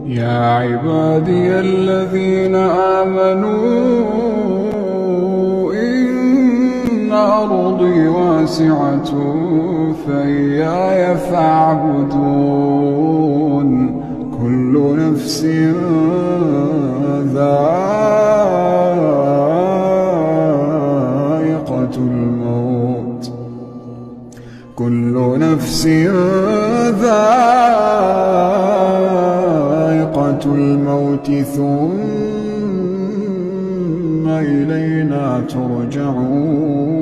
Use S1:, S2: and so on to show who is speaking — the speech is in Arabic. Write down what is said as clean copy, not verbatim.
S1: يا عبادي الذين آمنوا إن أرضي واسعة فإياي فاعبدون كل نفس ذائقة الموت كل نفس ذائقة الموت ثم إلينا ترجعون